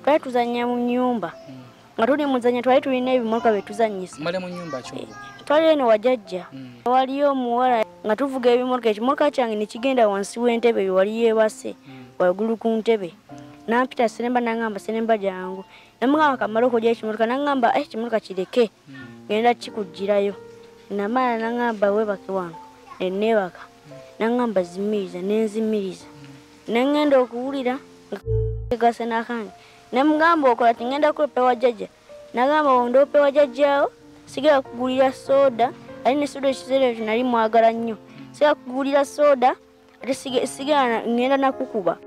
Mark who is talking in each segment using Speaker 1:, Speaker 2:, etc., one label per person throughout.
Speaker 1: twali tuzannya mu nyumba nga tuli muzannya twali tulina ebimotoka betuzannyisa
Speaker 2: male mu nyumba kyo
Speaker 1: twali eno wajajja waliyo omuwala nga tuvuga ebimotoka ekimotoka kyange ne kigenda wansi w'entebe wali yeebase waggulu ku ntebe nampita Seremba nangamba Seremba jangu namugamba kamala okujja ekimotoka nangamba ekimotoka kireke genda kikujjirayo namala nangamba webake wange enneebaka nangamba zimiriza nenzimiriza nengenda okuwulira gase nakange namugamba okola tingenda kupe wajajja nagamba ondope wajajjaawo sigala kugulira soda ali ne soda ekizere nali mwagala nnyo sigala kugulira soda ate sigala ngenda nakukuba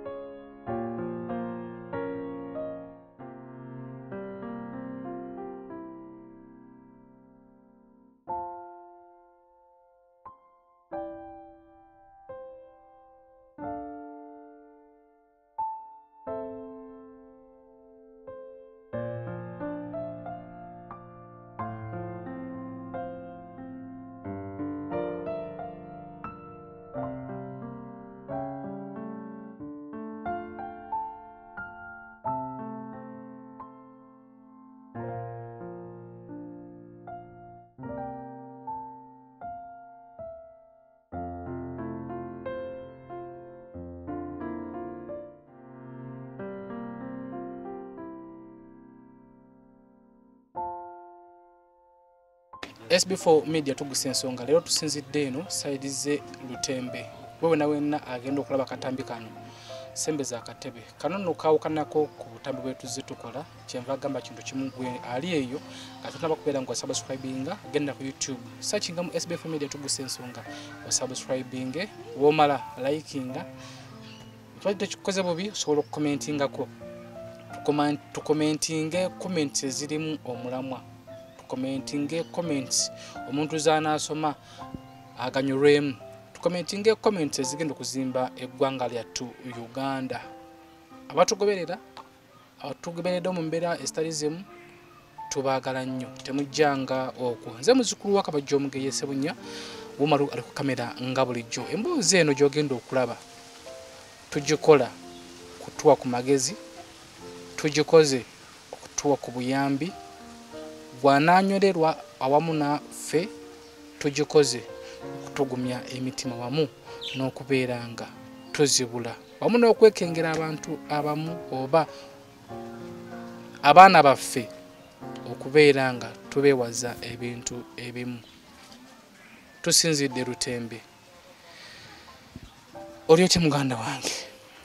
Speaker 2: SB4 MEDIA tuguse ensonga lero tusinzidde eno side ze Lutembe wewe na wenna agenda okulaba katambi kano sembeza akatebe kanono kawukanako ku butambi bwetu zitukola kyenva gamba kintu kimu gwe ali eyo katuna bakubera ngo subscribinga genda ku YouTube searchinga mu SB4 MEDIA tuguse ensonga o subscribinge womala likinga twajja kikoze bubi sobola commentinga ko tukomentinge comments zirimu omulamwa commentinge comments omuntu zana asoma aganyurem commentinge comments zigenda kuzimba eggwanga lyattu Uganda abatugoberera mu mbeera estalism tubagala nnyo temujjanga okwo nze muzukulu wa Kabajja Omugeye Sebunya Wumaru ali ku kamera nga bulijjo embuzi eno gyogenda okulaba tugikola kutuwa ku magezi tugikoze okutuwa ku buyambi bwananywererwa awamu naffe tugikoze okutugumya emitima wamu n'okubeeranga tuzibula wamu n'okwekengera abantu abamu oba abaana baffe okubeeranga tubeewaza ebintu ebimu tusinzidde Lutembe oli otya muganda wange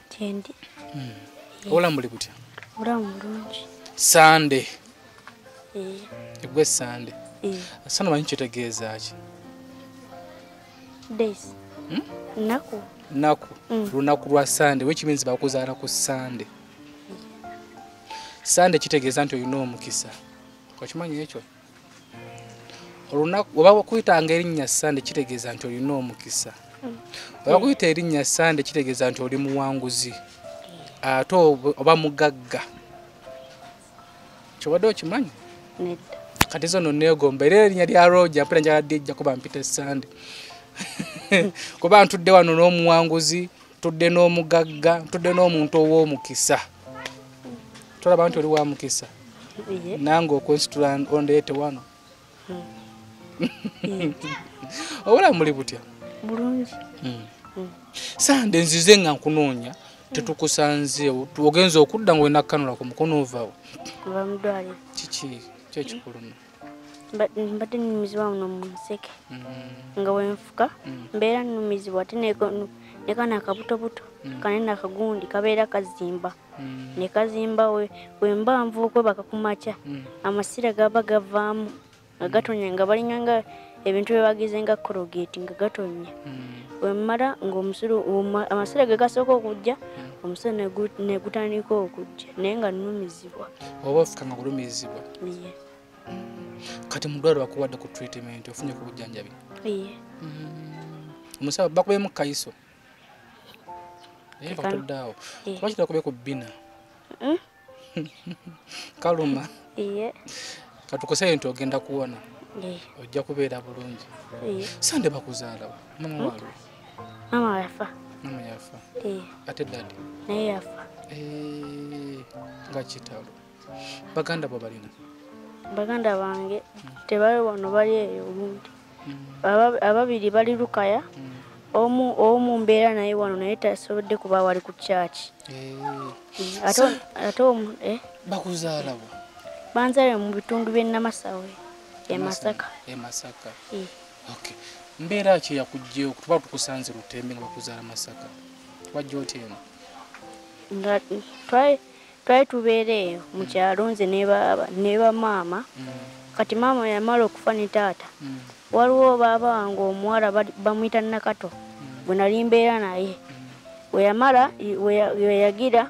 Speaker 1: tendi
Speaker 2: obulamu buli butya
Speaker 1: obulamu bulungi
Speaker 2: Sande Gwe Sande. Sana manyi kitegeeza ki?
Speaker 1: Days. Naku.
Speaker 2: Lunaku lwa Sande which means bakuzaala ku Sande. Sande kitegeeza nti olina omukisa. Okimanyi ekyo? Olunaku oba bakuyitanga erinnya Sande kitegeeza nti olina omukisa. Oba bakuyita erinnya Sande kitegeeza nti oli muwanguzi. Ate oba mugagga. Kibadde okimanyi?
Speaker 1: Nedda.
Speaker 2: Kati zo nneegomba era erinnya lya Roja mpita njala dijja kuba mpita Sande. Kuba ntudde wano n'omuwanguzi, tudde n'omugagga, tudde n'omuntu ow'omukisa. Tolaba nti oli wa mukisa. Nange okwensitula ondeete wano. Obulamu buli butya?
Speaker 1: Bulungi.
Speaker 2: Sande nzize nga nkunoonya tetukusanze ogenza okudda ng'olina kanula ku mukono ovaawo.
Speaker 1: Kuba mudwaliro.
Speaker 2: Kiki kyekikulu?
Speaker 1: Mbadde nnumizibwa muno mu nseke nga wenfuka mbeera nnumizibwa ate nekana akabutobuto kanene akagundi kabeera kazimba ne kazimba wemba nvuuko bakakumaca amasira gaba gavaamu nga gatonya nga balinga nga ebintu byebagize nga korogeti nga gatonya wemmala ng'omusiro amasira ge gasooka okujja omusiro negutandika okujja naye nga nnumizibwa.
Speaker 2: Oba ofuka nga kulumizibwa? Kati mudwaliro bakuwadde ku treatment ofunye ku bujjanjabi? Omusawo bakubemu kayiso? Batuddeawo lwaki takube ku bbina? Kaluma? Katukoseyo nti ogenda kuwona ojja kubeera bulungi. Sande bakuzaala mama waalwo?
Speaker 1: Mama yafa.
Speaker 2: Mama yafa? Ate dadi?
Speaker 1: Naye yafa.
Speaker 2: nga kitalo baganda bo balina
Speaker 1: baganda bange tebali wano bali eyo omuntu ababiri bali Lukaya omu mbeera naye wano naye tasobodde kuba wali ku church ate
Speaker 2: bakuzaala bo
Speaker 1: banzaale mu bitundu by'e Namasawe e Masaka
Speaker 2: okay mbeera ki yakujjeo kuba tukusanze Lutembe nga bakuzaala Masaka wajja otyeno
Speaker 1: nga twali tubeereeyo mu kyalo nze ne ba maama kati maama yamala okufa ne taata waliwo baaba wange omuwala bamuyita Nakato bwe nali mbeera naye weyamala weyagira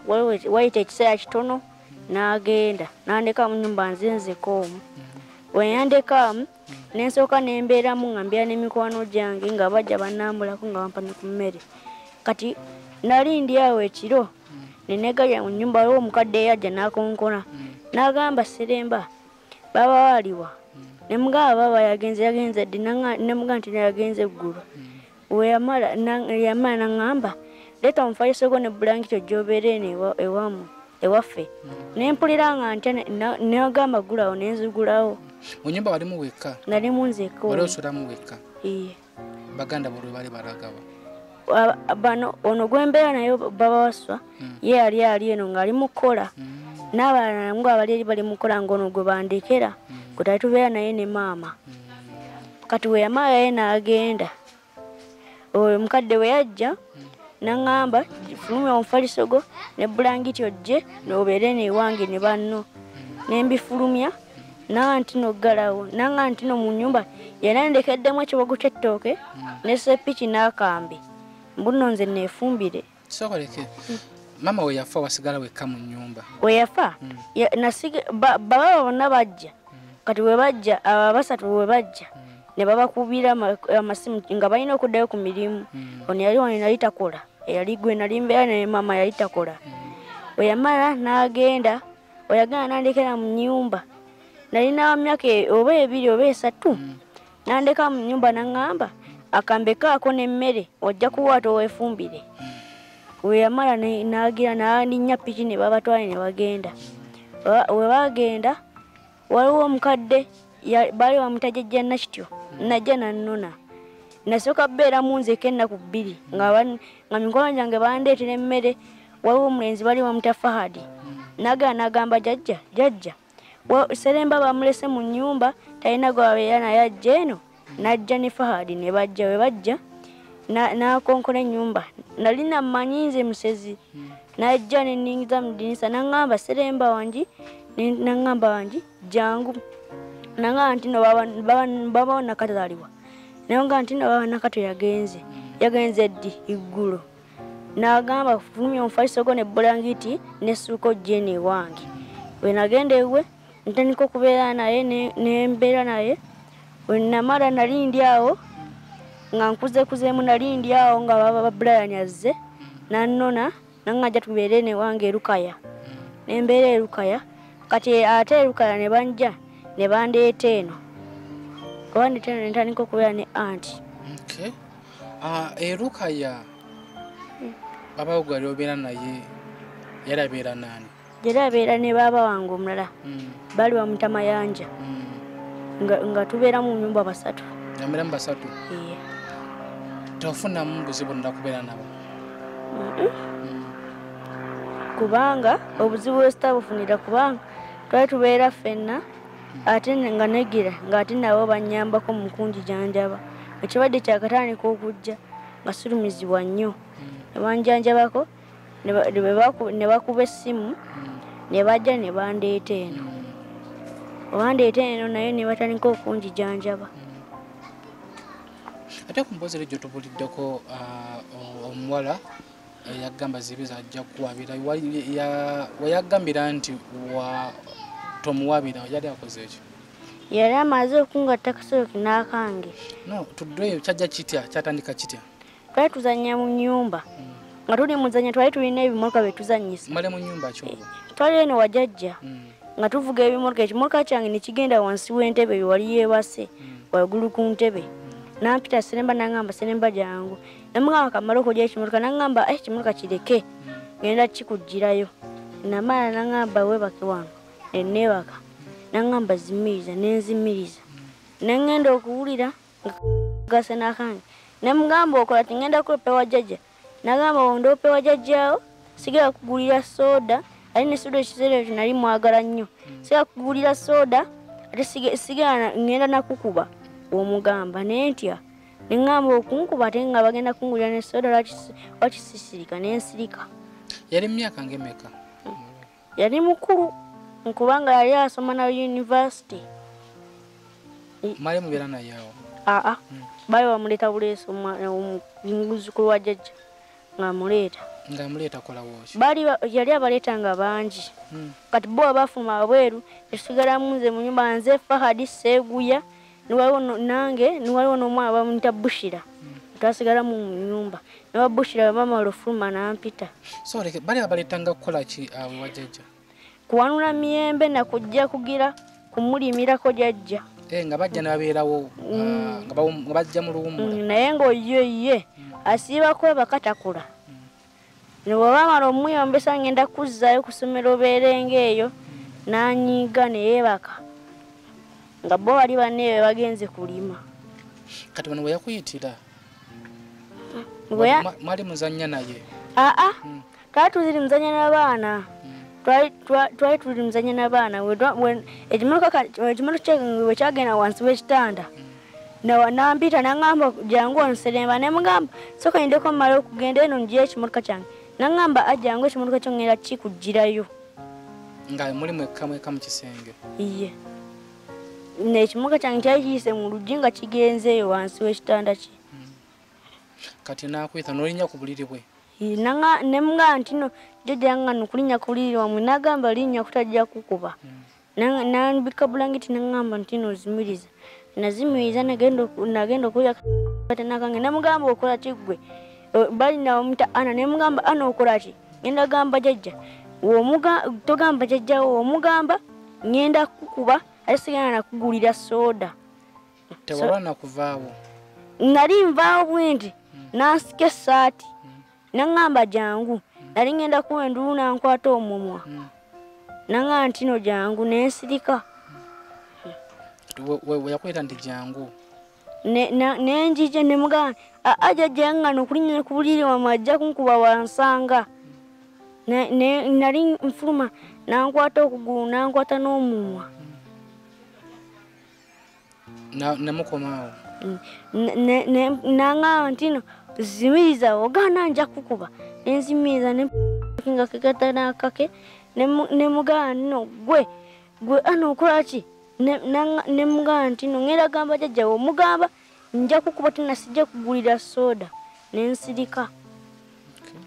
Speaker 1: wayita ekiseera kitono n'agenda n'andeka mu nnyumba nzenzeko omu weyandekamu nensooka nembeeramu nga mbeera n'emikwano gyange nga bajja bannambulako nga bampane ku mmere kati nali ndi awo ekiro nenegalya mu nnyumba waliwo omukadde yajja n'akonkona n'agamba Seremba baba waliwa nemugamba baba yagenze ddi nemugamba nti yagenze eggulu weyamala n'aŋŋamba leeta omufalisogo ne bulangiti ogyobeere ewamu ewaffe nempulira nga ntya n'agamba gulawo nenzigulawo
Speaker 2: mu nnyumba walimu wekka
Speaker 1: nalimu nzekka
Speaker 2: wali osulamu wekka baganda bolwe bali balagaba
Speaker 1: bano ono gwembeera naye baba waswa ye ali eno ng'ali mu kukola n'abalala ngo abali bali mu kukola ng'ono gwe bandekera gwe tali tubeera naye ne maama kati weyamala ye n'agenda oyo mukadde we yajja n'aŋŋamba fulumya omufalisogo ne bulangiti ojje n'obeere newange ne banno nembifulumya nanga ntino ggalawo nanga ntino mu nnyumba yanandekeddemu ekibogo ky'ettooke ne seppiki n'akambe mbuno nze neefumbire
Speaker 2: sokoleke mama we yafa wasigala wekka mu nnyumba
Speaker 1: we yafa baba bonna bajja kati we bajja abasatu we bajja ne babakubira amasimu nga balina okuddayo ku mirimu ono yali wano nali takola eyali gwe nali mbeera naye mama yali takola we yamala n'agenda oyagenda n'andekera mu nnyumba nalina myaka oba ebiri oba esatu n'andeka mu nnyumba n'aŋŋamba akambe kaako n'emmere ojja kuwaata oweefumbire we yamala n'agira n'aninnya piki ne babatwale ne bagenda we bagenda waliwo omukadde baali bamutajejja nakityo najja nannona nasooka bbeera mu nzeko ennaku bbiri nga mikono gyange bandeetera emmere waliwo omulenzi bali bamuta Fahadi n'agamba jjajja Seremba bamulese mu nnyumba talina gwabeera naye ajja eno n'ajja ne Fahadi ne bajja we bajja n'akonkona ennyumba nalina mmanyi nze musezi n'ajja nenningiza mu ddinisa n'aŋŋamba Seremba wangi n'aŋŋamba wangi jangu n'aŋŋamba nti no baba Nakataliwa n'aŋŋamba nti no baba Nakato yagenze ddi iggulo n'agamba fulumya omufalisogo ne bulangiti n'essuuka ojje newange we nagenda ewe ntandika okubeera naye nembeera naye we namala nali ndi awo nga nkuzekuzeemu nali ndi awo nga baba Brian azze nannona nangajja tubeere newange Lukaya nembeera Lukaya kati ate Lukaya ne banja ne bandeeta eno abandeeta eno nentandika okubeera ne anti
Speaker 2: Lukaya baba gwali obeera naye yalabeera nani
Speaker 1: yalabeera ne baba wange omulala bali bamuta Mayanja nga tubeera mu nnyumba basatu
Speaker 2: namera basatu tofunamu buzibu ndakubeera nabo kubanga
Speaker 1: obuzibu bwesitabufunira kubanga twali tubeera ffenna ate nga negira nga ate nabo bannyambako mu kunjijanjaba ekibadde kyakatandika okujja nga sirumizibwa nnyo ne banjanjabako ne bakuba essimu ne bajja ne bandeeta eno obandeeta eno naye ne batandika okunjijanjaba
Speaker 2: ate ku mboozi egyo tubuliddeko omuwala yagamba zibiza ajja kuwabira weyagambira nti tomuwabira yali akoze ekyo
Speaker 1: yali amaze okungatta kasooki n'akange
Speaker 2: no tuddeyo kyajja kitya kyatandika kitya
Speaker 1: twali tuzannya mu nnyumba nga tuli muzannya twali tulina ebimotoka betuzannyisa
Speaker 2: male mu nnyumba kyo
Speaker 1: twali eno wajjajja nga tuvuga ebimotoka ekimotoka kyange ne kigenda wansi w'entebe wali yeebase waggulu ku ntebe nampita Seremba n'aŋŋamba Seremba jangu namugamba kamala okulya ekimotoka n'aŋŋamba ekimotoka kireke ngenda kikujjirayo namala nangamba webake wano enebaka nangamba zimiriza nenzimiriza nengenda okuwulira gasena kange nemugamba okola tingenda kupewa jjajja nagamba ondopewa jjajjaawo sigala kugulira soda ali ne soda ekiseera ekyo nali mwagala nnyo sigala kugulira soda ate sigala ngenda nakukuba omugamba nentya nengamba okunkuba ate nga bagenda kungulira ne soda wakisisirika nensirika.
Speaker 2: Yali myaka ngemeka?
Speaker 1: Yali mukulu nkubanga yali asoma na university.
Speaker 2: Mali mubeera naye awo?
Speaker 1: Bali bamuleta buleeso omuzukulu wa jjajja ng'amuleeta.
Speaker 2: Ng'amuleeta kola woki?
Speaker 1: Yali abaleeta nga bangi. Kati bo abafuma abweru esigalamu nze mu nyumba nze Fahadi Seguya niwaliwo nange niwaliwo n'omwana bamuyita Bushira. Twasigalamu mu nyumba ne babushira mama olufuluma nampita.
Speaker 2: So bali abaleetanga kukola ki abo wajjajja?
Speaker 1: Kuwanula miyembe na kujja kugira kumulimirako jjajja.
Speaker 2: Nga bajja nabeerawo nga bajja mu luwummula.
Speaker 1: Naye ng'oye asiibako bakatakula. Ne bw'abamala omuyombesa ngenda kuzzaayo ku ssomero beerenga eyo n'anyiiga ne yeebaka. Nga bo bali banne bagenze kulima.
Speaker 2: Kati bano bwe yakuyitira? Mwali muzannya naye?
Speaker 1: Twali tuziri muzannya n'abaana. Twali tuli muzannya n'abaana. Ekimotoka kyange bwe kyagenda wansi w'ekitanda. Nampita n'angamba jangu onseremba ne mugamba soka ndeko mmala okugenda eno ngiye ekimotoka kyange. N'angamba ajangu ekimotoka kyo ngenda kikujjirayo.
Speaker 2: Nga muli mwekka mu kisenge?
Speaker 1: Iye. N'ekimotoka kyange kyali kiyise mu luggi nga kigenzeeyo wansi w'ekitanda kye.
Speaker 2: Kati nakwita n'olinnya ku buliri bwe?
Speaker 1: Ne mugamba nti no jjajja nga nukulinnya ku buliri wamwe n'agamba linnya kutajja kukuba. Nambika bulangiti n'angamba nti no zimiriza. Nazimiriza nagenda okulya katana kange ne mugamba okola ki ggwe? Bali nawo muta Ana ne mugamba Ana okola ki? Ngenda gamba jjajja. Togamba jjajja omugamba ngenda kukuba ate sigenda nakugulira soda.
Speaker 2: Tewalwa nakuvaawo?
Speaker 1: Nali nvaawo bwendi nansika essaati nangamba jangu nali ngenda kuwa endulu nankwata omumwa nangamba ntino jangu nensirika.
Speaker 2: We yakweta nti jangu?
Speaker 1: Nenjije ne mugamba ajjajja ngano okulinnya ku buliri wamwe ajja kunkuba wansanga. Nali nfuluma nankwata okugulu nankwata n'omumwa.
Speaker 2: Namukomaawo?
Speaker 1: Nangamba ntino zimiriza ogana nja kukuba nenzimiriza nga kekatana kake ne mugamba nno gwe Ana okola ki? Ne mugamba ntino ngenda gamba jjajja omugamba nja kukuba tena sijja kugulira soda nensirika.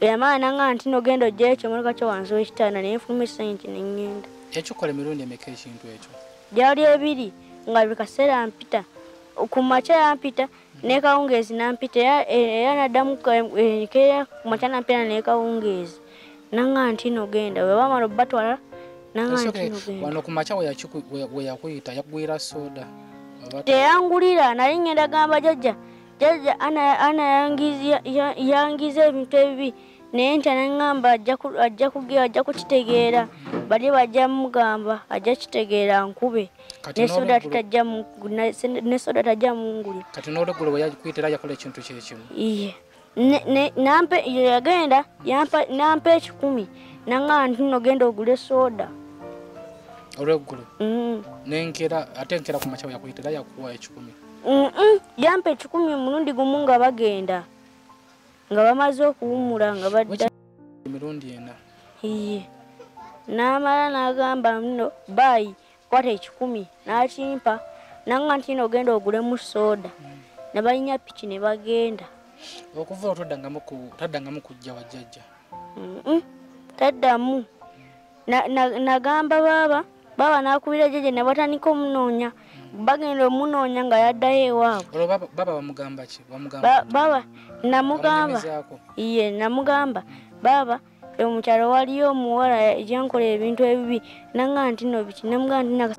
Speaker 1: Yamala nangamba ntino genda ojjayo ekimotoka kyo wansi w'ekitanda nenfuluma essente nengenda.
Speaker 2: Ekikola emirundi emeka ekintu ekyo?
Speaker 1: Gyali ebiri nga buli kaseera mpita. Ku makya yampita ne kawungeezi nampita era naddamu keya ku makya nampita ne kawungeezi. Nangamba ntino genda bwe bamala obbatwala nangamba ntino genda.
Speaker 2: Wano ku makya we yakuyita yakugwira soda?
Speaker 1: Teyangulira nali ngenda gamba jjajja Ana yangiza ebintu ebibi naye ntya nangamba ajja kukitegeera bali bajja mugamba ajja kitegeera nkube ne soda tajja mungulira.
Speaker 2: Kati n'olweggulo bwe yakuyitira yakola ekintu kyekimu? Iye.
Speaker 1: Yagenda nampa 10 nangamba ntino genda ogule soda.
Speaker 2: Olweggulo? Nenkera ate nkera ku makya yakuyitira yakuwa 10?
Speaker 1: Yampa 10 mulundi gumu nga bagenda nga bamaze okuwummula nga badda
Speaker 2: emirundi ena.
Speaker 1: Iye. N'amala n'agamba nno bayi kwata 10 n'akimpa nangamba ntino ogenda ogulemu soda. Ne balinnya piki ne bagenda.
Speaker 2: Okuva taddangamu kujja wajjajja?
Speaker 1: Taddamu. Nagamba baba n'akubira jjajja ne batandika omunoonya. Bagenda omunoonya nga yaddayo ewaabwe.
Speaker 2: Olwo baba bamugamba ki?
Speaker 1: Baba namugamba. Iye namugamba baba omukyalo waliyo omuwala ejankola ebintu ebibi nangamba ntino biki namugamba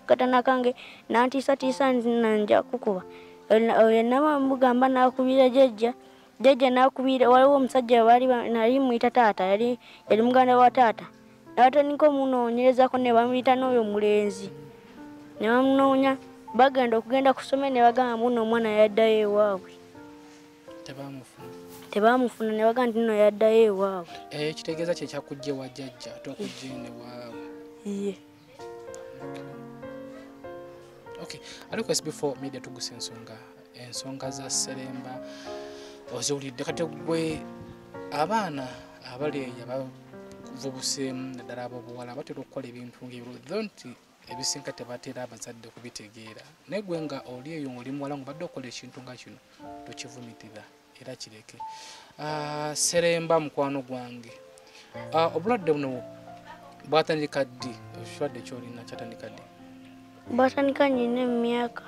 Speaker 1: katana kange nantiisatiisa nti nanja kukuba. Oyo namugamba n'akubira jjajja jajja nakubira waliwo omusajja bali nali muita taata yali muganda wa taata natandika omunoonyerezako ne bamuyita n'oyo mulenzi ne bamunoonya bagenda okugenda kusoma ne bagamba muno omwana yaddayo ewaabwe tebamufuna ne bagamba nti nno yaddayo ewaabwe
Speaker 2: kitegeeza kye kyakujja wa jjajja ate okujja ne waabwe
Speaker 1: ye
Speaker 2: okay ariko SB4 media tuguse ensonga za Seremba oziwulidde kati gwe abaana abaleeya bavubuseemu naddala abobuwala batera okukola ebintu ng'ebiro nti ebisinga tebatera abazadde kubitegeera naye gwe nga oli eyo ng'oli muwala ng'obadde okola ekintu nga kino tokivumitira era kireke Seremba mukwano gwange obulwadde buno bwatandika ddi ekirwadde kyolina kyatandika ddi
Speaker 1: bwatandika nyina emyaka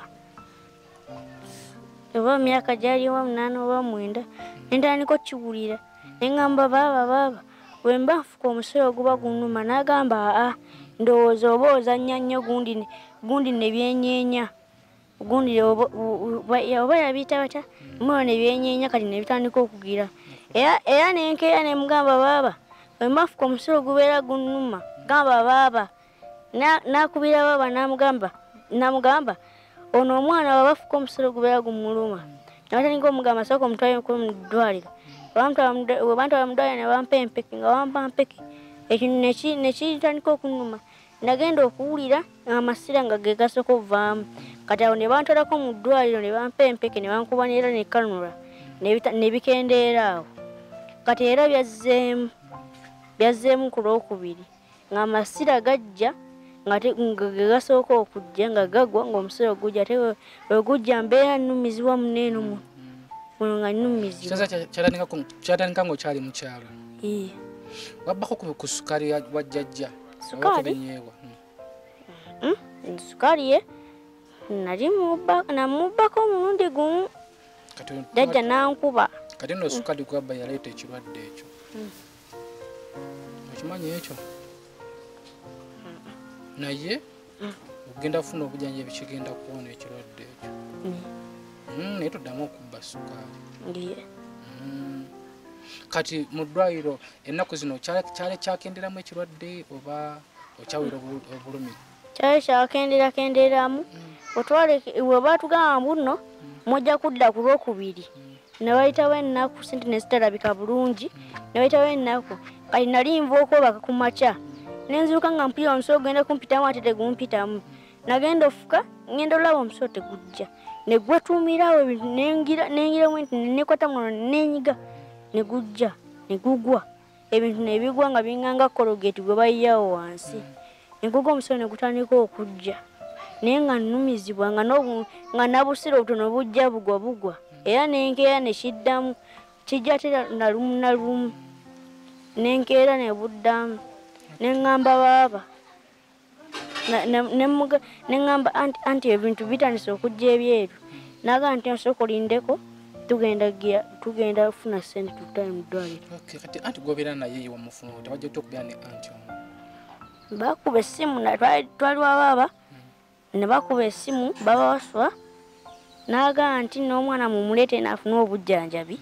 Speaker 1: oba myaka gyali wa 8 oba 9 nentandika okiwulira neŋŋamba baaba bwemba nfuka omusolo oguba gunuma n'agamba ndowooza oba ozannya nnyo gundi ne byenyeenya gundi oba yabiyita bata muno ne byenyeenya kati ne bitandika okugira era nenkeera ne mugamba baaba bwemba nfuka omusolo gubeera gunuma gamba baaba nakubira baaba namugamba ono omwana babafuka omusolo gubeera gumuluma nabatandika omugamba sooka omutwale mu ddwaliro webantwala mu ddwaliro ne bampa empeke nga bampa mpeke ekintu nekitandika okunuma nagenda okuwulira amasira nga ge gasooka ovaamu kati awo ne bantwalako mu ddwaliro ne bampa empeke ne bankuba neera ne kanula ne bikendeera awo kati era byazzeemu ku lwokubiri ng'amasira gajja nga gasooka okujja nga gagwa ng'omusolo gujja ate wegujja mbeera nnumizibwa muneeno muno nga nnumizibwa
Speaker 2: kyatandika ng'okyali mu kyalo wabbako ku sukali wa jjajja
Speaker 1: sukali ye nali namubbako omulundi gumu jjajja nankuba
Speaker 2: kati nno sukali gwabba yaleeta ekirwadde ekyo okimanyi ekyo naye ogenda kufuna obujjanjabi kigenda kuwona ekirwadde ekyo naye toddamu okubba sukaali kati mu ddwaliro ennaku zino kyali kyakenderamu ekirwadde oba okyawira obulumi kyali kyakenderamu weba tugamba mbuno mujja kudda ku lwokubiri ne bayitawo ennaku sente ne zitalabika bulungi ne bayitawo ennaku kati nali nva okwebaka ku makya nenziruka nga mpira omusolo genda kumpitamu ate tegumpitamu nagenda ofuka ngenda olaba omusolo tegujja negwetuumirawo ebintu nengiramu nti nekwata muno nenyiga negujja negugwa ebintu nebigwa nga binganga kologeti gwe bayiyawo wansi negugwa omusolo negutandika okujja naye nga nnumizibwa nga nabusira obutono bujja bugwa era nenkeera nekiddamu kijja te nalumu nenkeera nebuddamu neŋŋamba baaba neŋŋamba anti ebintu bitandise okujja ebyeru naga nti nsooka olindeko tugenda kufuna ssente tutale mu ddwaliro kati anti gobeera naye wamufuna tewajja okubira ne anti
Speaker 1: bakuba essimu twaliwa baaba ne bakuba essimu babawaswa naga nti n'omwana mumuleete naafuna obujjanjabi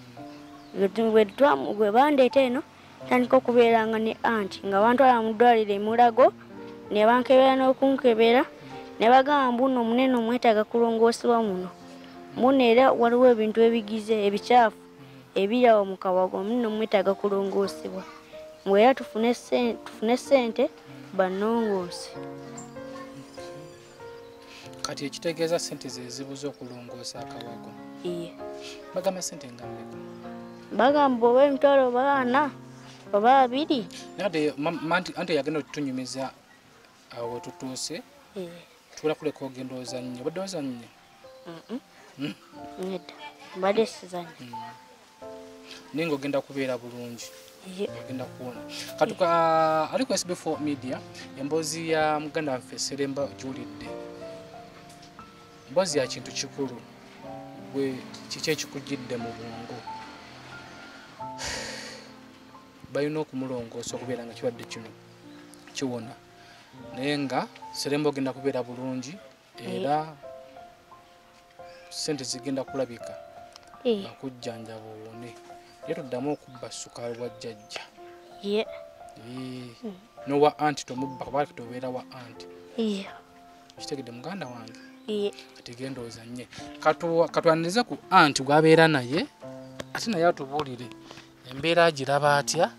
Speaker 1: bwe bandeeta eno tandika okubeeranga ne anti nga bantwala mu ddwaliro emulago ne bankebera n'okunkebera ne bagamba mbuno omunene omwetaaga kulongoosebwa muno era waliwo ebintu ebigize ebicaafu ebirawo mu kawago muno omwetaaga kulongoosebwa mbwera tufune ssente bannongoose
Speaker 2: kati ekitegeeza ssente ze zibuze okulongoosa akawago bagamba ssente ngameka
Speaker 1: bagamba oba emitwalo baana oba 2
Speaker 2: nade anti yagenda okutunyumiza awo wetutuuse tubula kuleka ogenda ozannye obadde ozannye
Speaker 1: nedda mbadde sizannye
Speaker 2: naye ng'ogenda kubeera bulungi ogenda kuwona kati ali ku SB4 media emboozi ya muganda waffe Seremba giwulidde mboozi ya kintu kikulu gwe kiki ekikujjidde mu bwongo balina okumulongoosa okubeera nga kirwadde kino kiwona naye nga Seremba ogenda kubeera bulungi era ssente zigenda kulabika bakujjanja bowone ye tuddamu okubba sukaali wa jjajja nowa anti tomubba kubanga tobeera wa anti kitegedde muganda wange kati gendooza nnye katwanirize ku anti gwabeera naye ate naye atubuulire embeera agiraba atya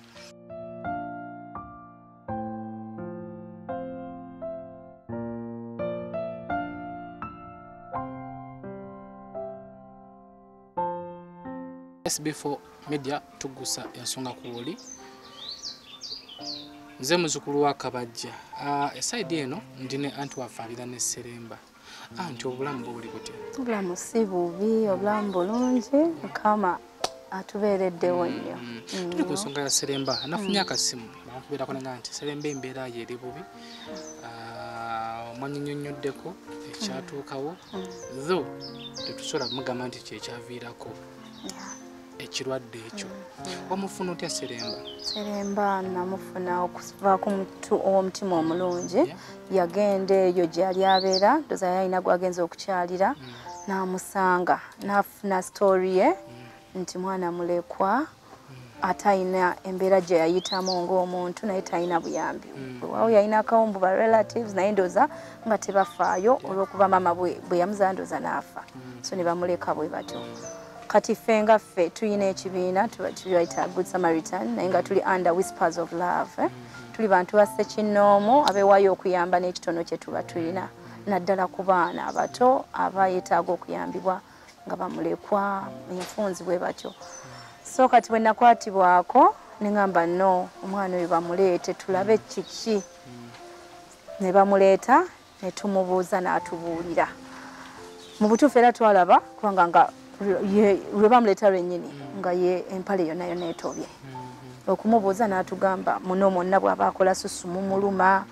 Speaker 2: SB4 MEDIA tugusa ensonga kuoli nze muzukulu wa Kabajja esaidi eno ndine anti wafaalira ne Seremba anti obulamu bwo buli butya
Speaker 3: obulamu si bubi obulamu bulungi mukama atubeereddewo nnyo
Speaker 2: tuli ku nsonga ya Seremba nafunye akasimu bakubeerako nenga nti Seremba embeera ye eri bubi omwanyinyonnyoddeko ekyatuukawo tho tetusobola kumugamba nti kyekyaviirako ekirwadde ekyo wamufuna otya Seremba?
Speaker 3: Seremba namufuna okuva ku omutima omulungi yagenda eyo gyali abeera ndoza yalina gwagenza okukyalira namusanga nafuna story ye nti mwana mulekwa atayina embeera gye yayitamu ng'omuntu naye talina buyambi waawo yalina akawumbu ba relatives naye ndoza nga tebafaayo olw'okuba mama bwe yamuzala ndoza n'afa so ne bamuleka bwe batyo kati fenga ffe tuyina ekibiina tubayita Good Samaritan naye nga tuli under whispers of love tuli bantu basse kinnoomu abeewaayo okuyamba n'ekitono kye tuba tulina naddala ku baana abato abayetaaga okuyambibwa nga bamulekwa enfunzi bwe batyo so kati bwe nakwatibwako ne ngamba no omwana oyo bamuleete tulabe kiki ne bamuleeta ne tumubuuza n'atubuulira mu butuufu era twalaba kubanga nga lwe bamuleeta lwennyini nga ye empale yonna yonna etobye okumubuuza n'atugamba muno mwonna bw'aba akola susu mumuluma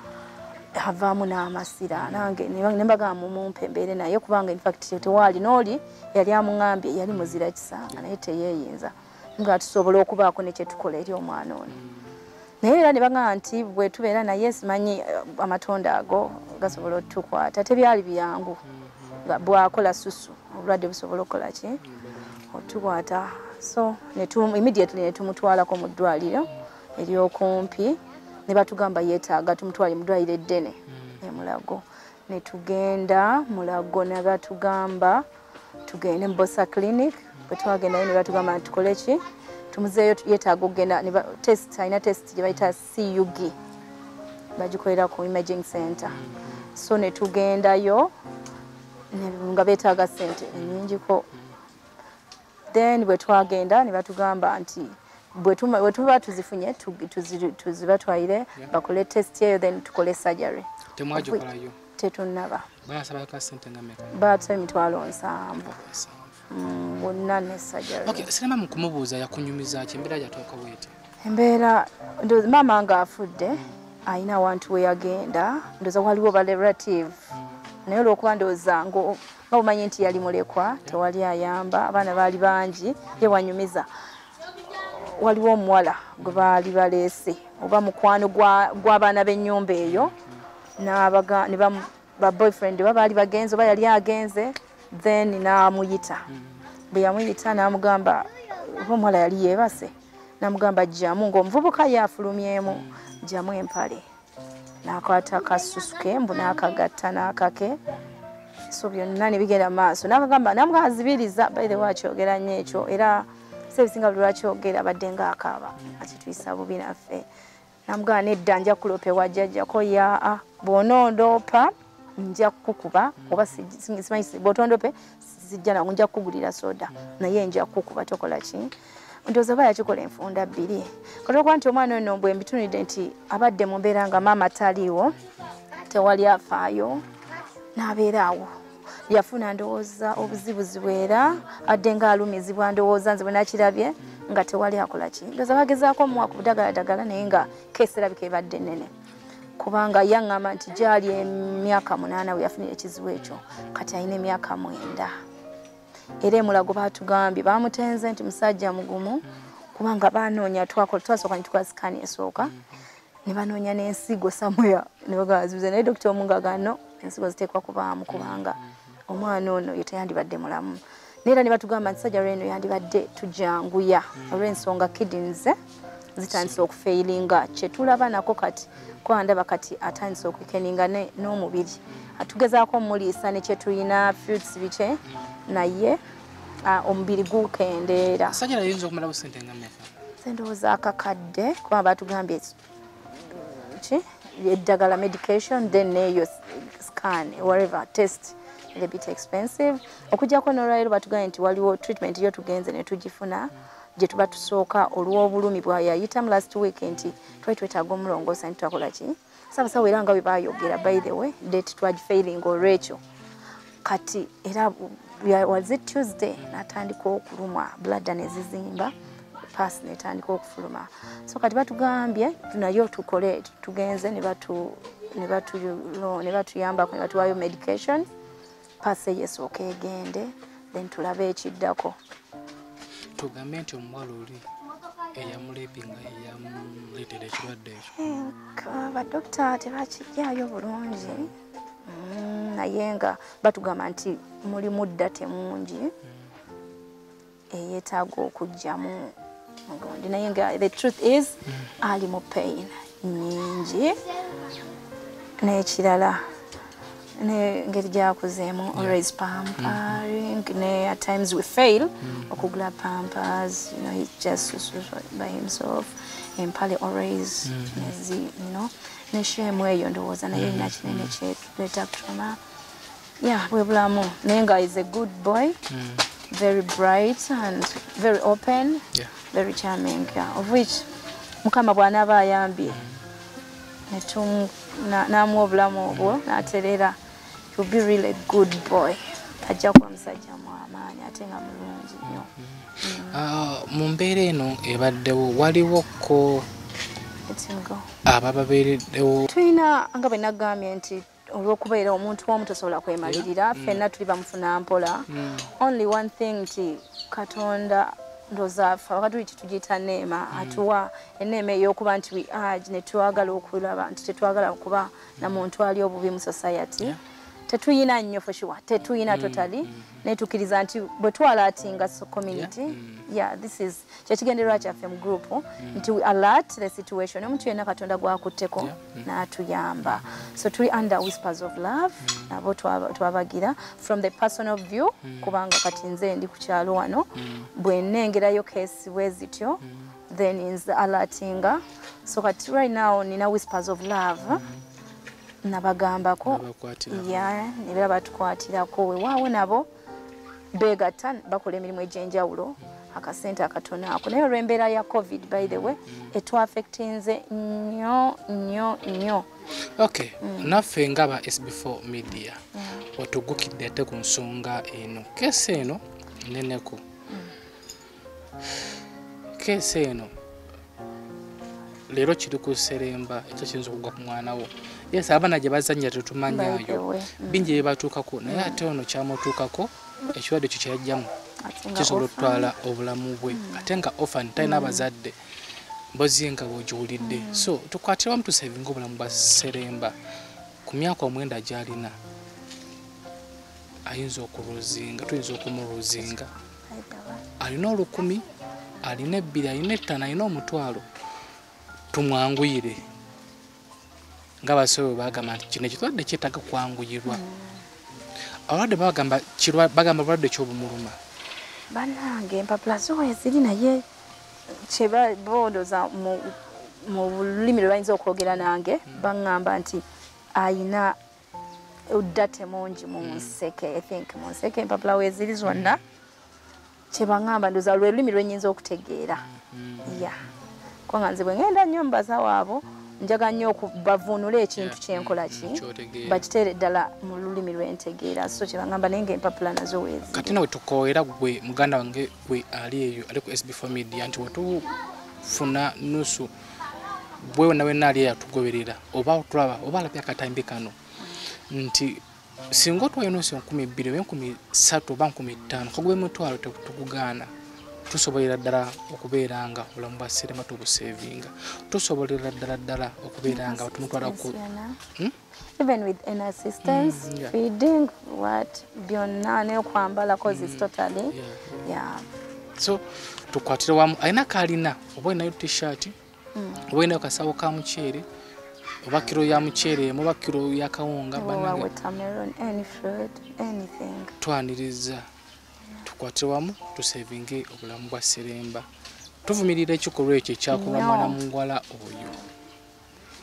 Speaker 3: avaamu n'amasira nange ne mbagamba mumumpe mbeere naye kubanga infact tewaali n'oli yali amuŋŋambye yali muzira kisa naye teyeeyinza nga tusobola okubaako ne kyetukola eri omwana ono naye era ne bagamba nti bwe tubeera naye simanyi amatonda ago gasobola otukwata tebyali byangu bwakola susu obulwadde busobola okukola ki otukwata so immediately ne tumutwalako mu ddwaliro eryokumpi ne batugamba yeetaaga tumutwale mu ddwaliro eddene e Mulago ne tugenda Mulago ne batugamba tugende mu Bosa clinic bwe twagendayo ne batugamba nti tukole ki tumuzeeyo yeetaaga okugenda alina test gye bayita CUG bagikolera ku imaging center so ne tugendayo nga beetaaga ssente ennyingiko then bwe twagenda ne batugamba nti bwe tuba tuzifunye tuzibatwalire bakole test eyo then tukole surgery
Speaker 2: temwagikolayo
Speaker 3: tetunnaba
Speaker 2: basabaka ssente nga meka
Speaker 3: baata emitwalo 7 bonna ne surgery
Speaker 2: Seremba mu kumubuuza yakunyumiza ki embeera gyatuuka bw'eti
Speaker 3: embeera maama nga afudde ayina awantu we yagenda ndoza waliwo ba relative naye olw'okuba ndowooza nga bumanyi nti yali mulekwa tewali ayamba abaana baali bangi ye wanyumiza waliwo omuwala gwe baali baleese oba mukwano gw'abaana b'ennyumba eyo ba boyfriend baali bagenze oba yali agenze then n'amuyita bwe yamuyita n'amugamba oba omuwala yali yeebase n'amugamba jjamu ng'omuvubuka yafulumyemu jjamu empale n'akwata akasusu kembu n'akagatta n'akake so byonna ne bigenda maaso n'amugamba azibiriza by the way akyogera nnyo ekyo era sebisinga buli lwakyogera abadde ng'akaaba akituyisa bubi naffe n'amugamba nedda nja kuloopebwa jjajjako yaa bw'onoondoopa nja kukukuba oba simanyi bw'otondoope zijja nangu nja kukugulira soda naye nja kukukuba tokola ki ndowooza oba yakikola enfunda bbiri kati okuba nti omwana ono bwe mbitunidde nti abadde mu mbeera nga maama taliiwo tewali afaayo n'abeera awo yafuna ndowooza obuzibuzibu era adde ng'alumizibwa ndowooza nze bwe nakirabye nga tewali akola ki ndowooza bagezaako omuwa ku budagaladagala naye nga keesi erabika ebadde nnene kubanga yaŋŋamba nti gyali emyaka 8 we yafunira ekizibu ekyo kati alina emyaka 9 era e Mulago baatugambye bamutenze nti musajja mugumu kubanga banoonya twasooka ne tukola sikaani esooka ne banoonya n'ensigo samuya ne bagazibuza naye dokita omungaga no ensigo ziteekwa kubaamu kubanga omwana ono ye teyandibadde mulamu nera ne batugamba nti sajja lweno yandibadde tujanguya olw'ensonga kidneys zitandise okufailinga kyetulaba nako kati kwandaba kati atandise okukeninga n'omubiri atugezaako omuliisa ne kyetulina fruits bike naye omubiri gukendeera
Speaker 2: sajja yinza okumalawo sente nga mmeka
Speaker 3: sendowooza akakadde kuba batugambye eddagala medication then neyo scan whatever test a bit expensive okujjako n'olwaliro batugambye nti waliwo treatment yo tugenze ne tugifuna gye tuba tusooka olw'obulumi bwayayitamu last week nti twali twetaaga omulongoosa nti twakola ki sabasawo era nga bwe baayogera by the way date twagifailing olw'ekyo kati era was it Tuesday natandika okulumwa bladda ne zizimba pass netandika okufuluma so kati batugambye tunayo tukole tugenze ne batuyambako ne batuwayo medication pass yesooka egende then tulabe ekiddako
Speaker 2: tugambe nti omuwala oli eyamulebinga eyamuleetera ekirwadde ekyo
Speaker 3: badokita tebakijjayo bulungi naye nga batugamba nti mulimu dda temungi eyeetaaga okujjamu mugundi naye nga the truth is ali mu pain nyingi n'ekirala ngeri gyakuzeemu always pampering ne at times we fail okugula pampers he's just by himself empale always neshemu eyo ndowooza naye erina kinene kyetuleta kutuma bwe bulamu naye nga is a good boy very bright and very open very charming of which mukama bw'anaaba ayambye namuwa obulamu obwo n'aterera you'll be really a good boy ajja kuba musajja mwamaanyi ate nga mulungi nnyo
Speaker 2: mu mbeera eno ebaddewo waliwoko abababeereddewo
Speaker 3: tulina nga bwe nagambye nti olw'okubeera omuntu omu tosobola kwemalirira ffenna tuli bamufuna mpola only one thing nti katonda ndoza ffe wakati kitugiyita neema atuwa enneema ey'okuba nti we urge ne twagala okulaba nti tetwagala okuba na muntu ali obubi mu society tetuyina nnyo for sure tetuyina totally naye tukkiriza nti bwe twalaatinga community this is kyekigendererwa kyaffe mu group nti we alert the situation omuntu yenna katonda gwakutteko n'atuyamba so tuli under whispers of love nabo twabagira from the personal view kubanga kati nze ndi ku kyalo wano bwe nnengerayo keesi bwe zityo then nze alertinga so kati right now nina whispers of love nabagambako ne batukwatirako wewaawo nabo beegatta bakola emirimu egy'enjawulo akasente akatono ako naye olw'embeera ya covid by the way etwaffectinze nnyo
Speaker 2: okay naffe ngaba SB4 media otugukidde ate ku nsonga eno keesi eno neneko keesi eno leero kiri ku Seremba ekyo kiyinza okugwa ku mwana wo yes abaana gye bazannya tetumanyayo bingi bye batuukako naye ate ono kyamutuukako ekirwadde kyo kyajjamu kisobola okutwala obulamu bwe ate nga ofan talina abazadde mbozi nga bw'ogiwulidde so tukwatira wamu tusavinga obulamu bwa Seremba ku myaka omwenda gy'alina ayinza okuluzinga tuyinza okumuluzinga alina 10 alina 2 alina 5 alina 1,000 tumwanguyire nga basobe bagamba nti kino ekirwadde kyetaaga kwanguyirwa abalwadde bagamba balwadde ky'obumuluma
Speaker 3: bannange empapula zo eziri naye kyebabondoza mu lulimi lwe bayinza okwogera nange baŋŋamba nti ayina oddate mungi mu nseke I think mu nseke empapula weeziri zonna kyebaŋŋamba ndoza lwe lulimi lwenyinza okutegeera kubanga nze bwe ngenda nnyo mu basawo abo njaga nnyo okubavuunula ekintu kyenkola ki bakiteere ddala mu lulimi lwentegeera so kyebaŋŋamba naye ng'empapula nazo weeziri
Speaker 2: kati nawe tukooera gwe muganda wange gwe ali eyo ali ku SB4 media nti wetufuna nusu bwe nawe naali eyo atugoberera oba otulaba oba alabye akatambi kano nti singa otwayo nusu 2,000 oba 3,000 kagube 1,000 tukugaana tusobolera ddala okubeeranga obulamu bwa Serema tubusevinga tusobolera ddala okubeeranga batumutwala ku
Speaker 3: even with an assistance feeding what byonna ne kwambala cause is totally
Speaker 2: so tukwatira wamu aina kalina oba nayo t-shirt oba nayo kasawo ka muchere oba kilo ya muchere oba kilo ya kawunga
Speaker 3: banana watermelon any fruit anything
Speaker 2: twaniriza tukwatira wamu tusevinge obulamu bwa Seremba tuvumirira ekikolwa ekyo kyakolwa mwana mungwala oyo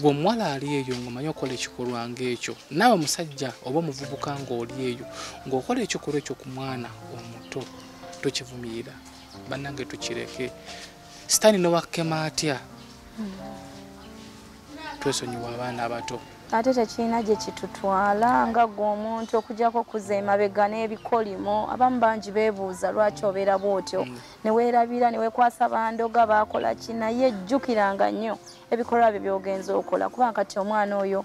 Speaker 2: gwe mwala ali eyo ngomanyo okola ekikolwa ng'ekyo nawe musajja oba muvubuka ng'oli eyo ng'okola ekikolwa ekyo ku mwana omuto tokivumirira bannange tukireke sitani nowakema atya twesonyiwa abaana abato
Speaker 3: ate tekirina gye kitutwala nga gwe omuntu okujjako kuza emabega n'ebikolimo abamu bangi beebuuza lwaki obeera bwotyo ne weerabira ne weekwasa bandoga baakola ki naye jjukiranga nnyo ebikolwa bye by'ogenza okola kuba kati omwana oyo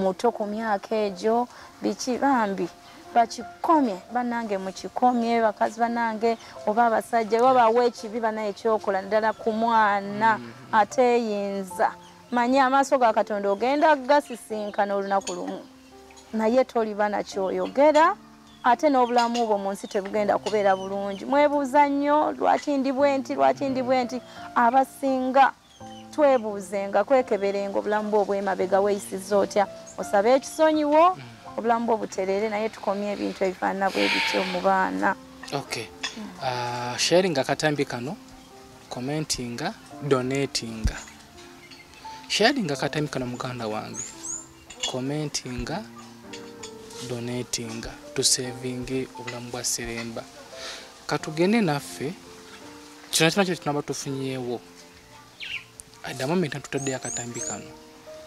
Speaker 3: muto ku myaka egyo biki bambi bakikomye bannange mukikomye bakazi bannange oba abasajja babawa ekibi banaye ekyokola ddala ku mwana ateeyinza manyi amaaso ga Katonda ogenda gasisinkana olunaku lumu naye toliba nakyoyogera ate n'obulamu bwo mu nsi tebugenda kubeera bulungi mwebuuza nnyo lwaki ndi bwe nti abasinga twebuuzenga kwekeberenga obulamu bwo obw'emabega weeyisiza otya osabe ekisonyiwo obulamu bwo buterere naye tukomye ebintu ebifaanana bwe bityo mu baana
Speaker 2: sharing akatambi kano commentinga donatinga sharing akatambi kano muganda wange commentinga donatinga tusevinge obulamu bwa Seremba katugende naffe kino kyo tunaba tufunyeewo at the moment tutadde akatambi kano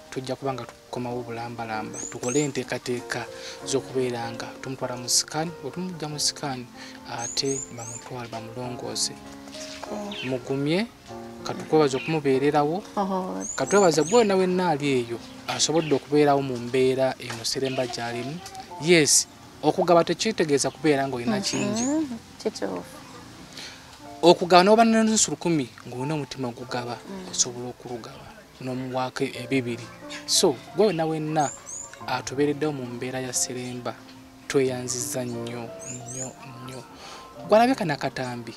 Speaker 2: tujja kubanga tukomawo bulambalamba tukole enteekateeka z'okubeeranga tumutwala mu sikaani otumujja mu sikaani ate bamutwala bamulongooze mugumye katukwebaza okumubeererawo katwebaza gwena wenna ali eyo asobodde okubeerawo mu mbeera eno Seremba gy'alimu yes okugaba tekitegeeza kubeera ng'olina kingi okugaba n'oba n'ennusu 10 ng'olina omutima ogugaba osobola okulugaba n'omuwaako ebibiri so gwe wenna atubeereddewo mu mbeera ya Seremba tweyanziza nnyo gwalabye kana katambi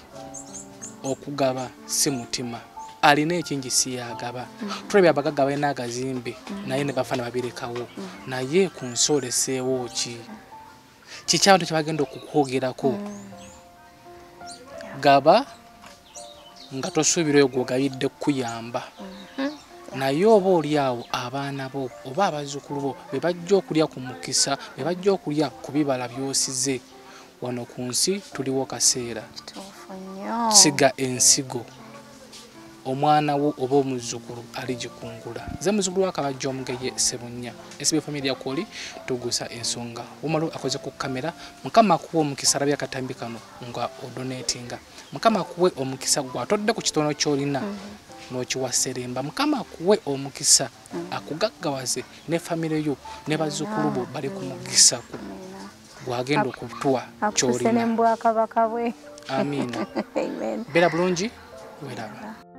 Speaker 2: okugaba si mutima alina ekingi si yagaba tulabye abagagga balina agazimbe naye ne bafana babirekawo naye ku nsoleseewo kiki abantu kyebagenda okukwogerako gaba nga tosuubira oyo gw'ogabidde kukuyamba naye oba oli awo abaana bo oba abazzukulu bo be bajja okulya ku mukisa be bajja okulya ku bibala by'osize wano ku nsi tuliwo kaseera siga ensigo omwana wo oba omuzzukulu aligikungula nze muzzukulu wa Kabajja Omugeye Ssebunya SB4 MEDIA kwoli tugusa ensonga omalo akoze ku kamera mukama kuwa omukisa alabye akatambi kano nga odonatinga mukama kuwe omukisa gwatodde ku kitono kyolina n'okiwa Seremba mukama kuwe omukisa akugaggawaze ne famire yo ne bazzukulu bo bali ku mugisa ku gwagenda okutuwa kyolina
Speaker 3: akuse n'embwa kabaka bwe
Speaker 2: amina amen bera bulungi weraba